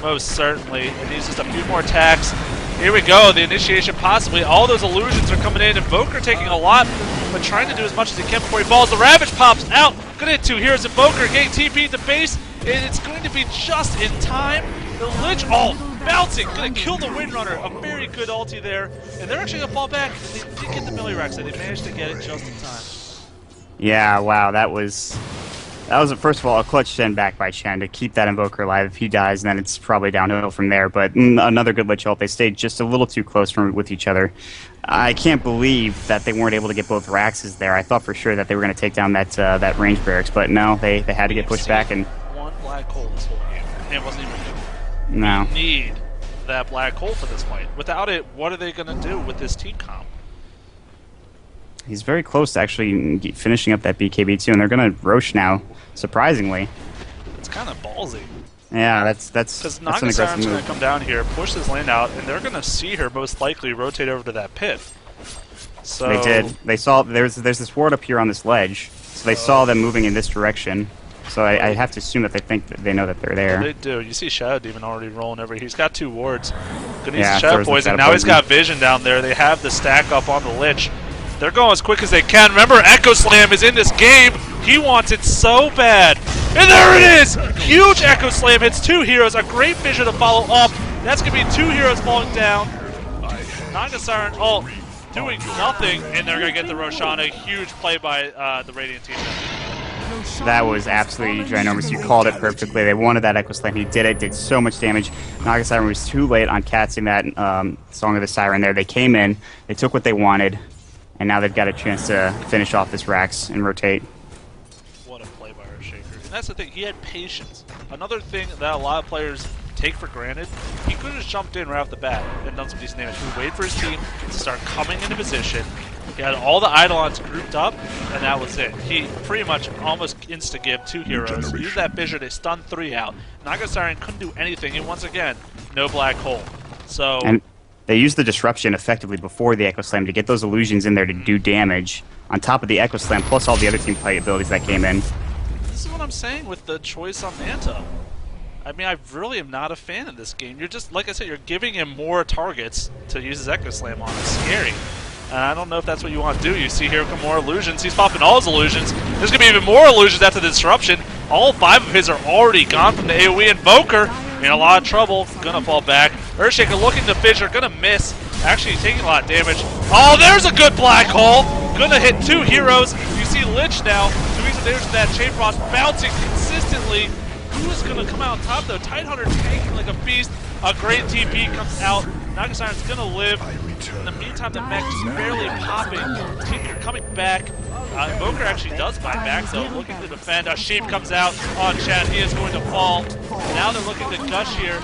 most certainly. It needs just a few more attacks. Here we go, the initiation possibly. All those illusions are coming in. Invoker taking a lot, but trying to do as much as he can before he falls. The Ravage pops out. Gonna hit 2 heroes. Invoker getting TP to base, and it's going to be just in time. The Lich, bouncing, gonna kill the Windrunner. A very good ulti there, and they're actually gonna fall back. They did get the melee racks, and they managed to get it just in time. Yeah, wow, that was first of all a clutch send back by Chen to keep that Invoker alive. If he dies, then it's probably downhill from there. But another good Lich ult. They stayed just a little too close with each other. I can't believe that they weren't able to get both Raxes there. I thought for sure that they were going to take down that range barracks, but no, they had to get pushed back. And one black hole this whole game, and it wasn't even. No. We need that black hole for this fight. Without it, what are they going to do with this team comp? He's very close to actually finishing up that BKB2, and they're going to Roche now, surprisingly. It's kind of ballsy. Yeah, that's Because an Naga aggressive Siren's going move. to come down here, push this lane out, and they're going to see her most likely rotate over to that pit. So They did. They saw there's this ward up here on this ledge, so they saw them moving in this direction. So I have to assume that they know that they're there. They do. You see Shadow Demon already rolling over. He's got 2 wards. Gonna use Yeah, Shadow Thor's Poison. got Now he's poison. got Vision down there. They have the stack up on the Lich. They're going as quick as they can. Remember, Echo Slam is in this game. He wants it so bad. And there it is! Huge Echo Slam hits 2 heroes. A great Vision to follow up. That's going to be 2 heroes falling down. Naga Siren ult doing nothing. And they're going to get the Roshana. Huge play by the Radiant team. That was absolutely ginormous. You called it perfectly. They wanted that Echo Slam. He did it. Did so much damage. Naga Siren was too late on casting that Song of the Siren there. They came in. They took what they wanted. And now they've got a chance to finish off this Rax and rotate. What a play by Earthshaker. And that's the thing, he had patience. Another thing that a lot of players take for granted, he could have just jumped in right off the bat and done some decent damage. He waited for his team to start coming into position. He had all the Eidolons grouped up, and that was it. He pretty much almost insta-give 2 heroes. Used that Fissure, they stunned 3 out. Naga Siren couldn't do anything, and once again, no black hole. So. And they used the Disruption effectively before the Echo Slam to get those illusions in there to do damage, on top of the Echo Slam, plus all the other team fight abilities that came in. This is what I'm saying with the choice on Manta. I mean, I really am not a fan of this game. You're just, like I said, you're giving him more targets to use his Echo Slam on. It's scary. And I don't know if that's what you want to do. You see here come more illusions. He's popping all his illusions. There's going to be even more illusions after the Disruption. All 5 of his are already gone from the AoE Invoker. in a lot of trouble. Gonna fall back. Earthshaker looking to fissure, gonna miss. Actually taking a lot of damage. Oh, there's a good black hole. Gonna hit 2 heroes. You see Lich now doing some damage to that Chain Frost, bouncing consistently. Who is gonna come out on top though? Tidehunter tanking like a beast. A great TP comes out. Naga Siren's gonna live. In the meantime, the mech just barely popping. Tinker coming back. Invoker actually does buy back, though, looking to defend. A Sheep comes out on Chad. He is going to fall. Now they're looking to gush here.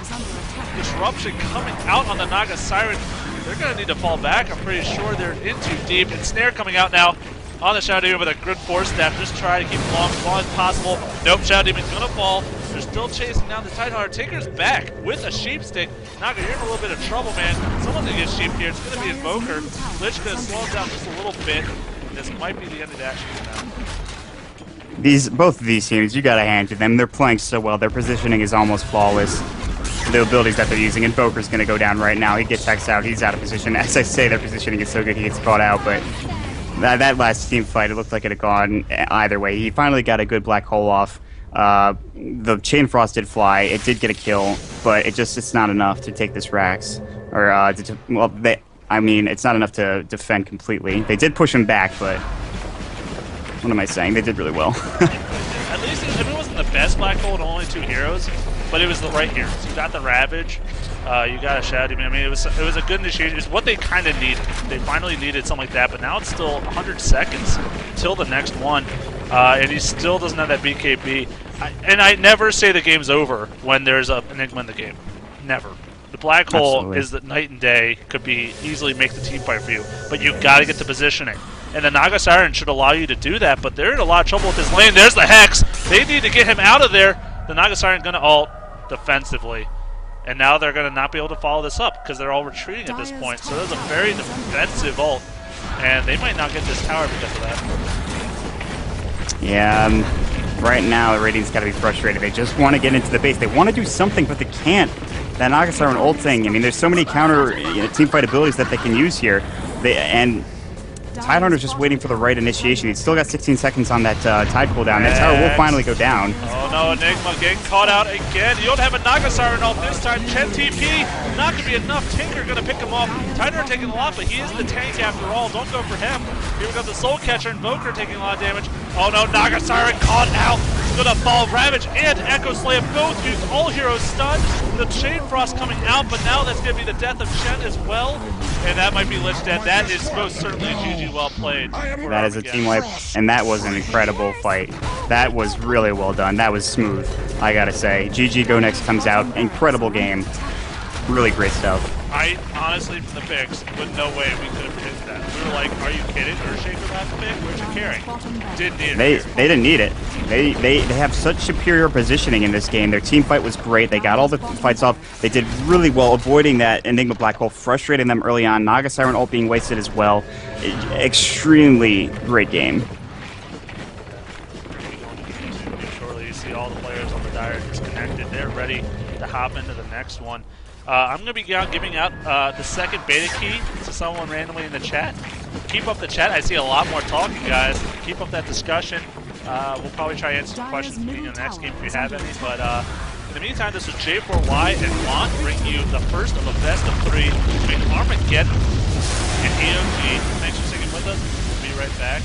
Disruption coming out on the Naga Siren. They're going to need to fall back. I'm pretty sure they're in too deep. And Snare coming out now on the Shadow Demon with a good force staff. Just try to keep him long as long as possible. Nope, Shadow Demon's going to fall. They're still chasing down the Tidehunter. Tinker's back with a Sheep Stick. Naga, you're in a little bit of trouble, man. Someone's going to get Sheep here. It's going to be Invoker. Lich going to slow him down just a little bit. This might be the end of the action now. Both of these teams, you gotta hand to them. They're playing so well. Their positioning is almost flawless. The abilities that they're using, Invoker's gonna go down right now. He gets X out. He's out of position. As I say, their positioning is so good, he gets caught out. But that last team fight, it looked like it had gone either way. He finally got a good black hole off. The Chain Frost did fly. It did get a kill, but it's not enough to take this Rax. Or it's not enough to defend completely. They did push him back, but what am I saying? They did really well. At least it wasn't the best black hole to only 2 heroes, but it was the right heroes. You got the Ravage, you got a Shadow Demon. I mean, it was a good initiation. It was what they kind of needed. They finally needed something like that, but now it's still 100 seconds till the next one, and he still doesn't have that BKB. And I never say the game's over when there's an Enigma in the game. Never. The black hole Absolutely. is the night and day, could be easily make the team fight for you, but you got to get the positioning. And the Naga Siren should allow you to do that, but they're in a lot of trouble with this lane. There's the Hex. They need to get him out of there. The Naga Siren's going to ult defensively. And now they're going to not be able to follow this up because they're all retreating at this point. So there's a very defensive ult, and they might not get this tower because of that. Yeah, right now, the Radiant's got to be frustrated. They just want to get into the base. They want to do something, but they can't. That Naga Siren ult thing, I mean, there's so many counter teamfight abilities that they can use here. And Tidehunter's just waiting for the right initiation. He's still got 16 seconds on that Tide cooldown. That tower will finally go down. Oh no, Enigma getting caught out again. You don't have a Naga Siren ult this time. Chen TP, not going to be enough. Tinker going to pick him off. Tidehunter taking a lot, but he is the tank after all. Don't go for him. Here we go, the Soul Catcher. Invoker taking a lot of damage. Oh no, Naga Siren caught out. Gonna fall. Ravage and Echo Slam both used all heroes stunned. The Chain Frost coming out, but now that's gonna be the death of Shen as well. And that might be Lich dead. That is most certainly GG well played. That is a team wipe, and that was an incredible fight. That was really well done. That was smooth, I gotta say. GG Go Next comes out. Incredible game. Really great stuff. I honestly, from the picks, with no way we could have predicted that. We were like, are you kidding? Earthshaker about the pick? Where's your carry? Didn't need it. They didn't need it. They have such superior positioning in this game. Their team fight was great. They got all the fights off. They did really well avoiding that Enigma Black Hole, frustrating them early on. Naga Siren ult being wasted as well. Extremely great game. Shortly, you see all the players on the Dire disconnected. They're ready to hop into the next one. I'm going to be giving out the second beta key to someone randomly in the chat. Keep up the chat. I see a lot more talking, guys. Keep up that discussion. We'll probably try to answer some questions in the next game if you have any. But in the meantime, this is J4Y and Juan bringing you the first of a best of 3 between Armaggeddon and EoG. Thanks for sticking with us. We'll be right back.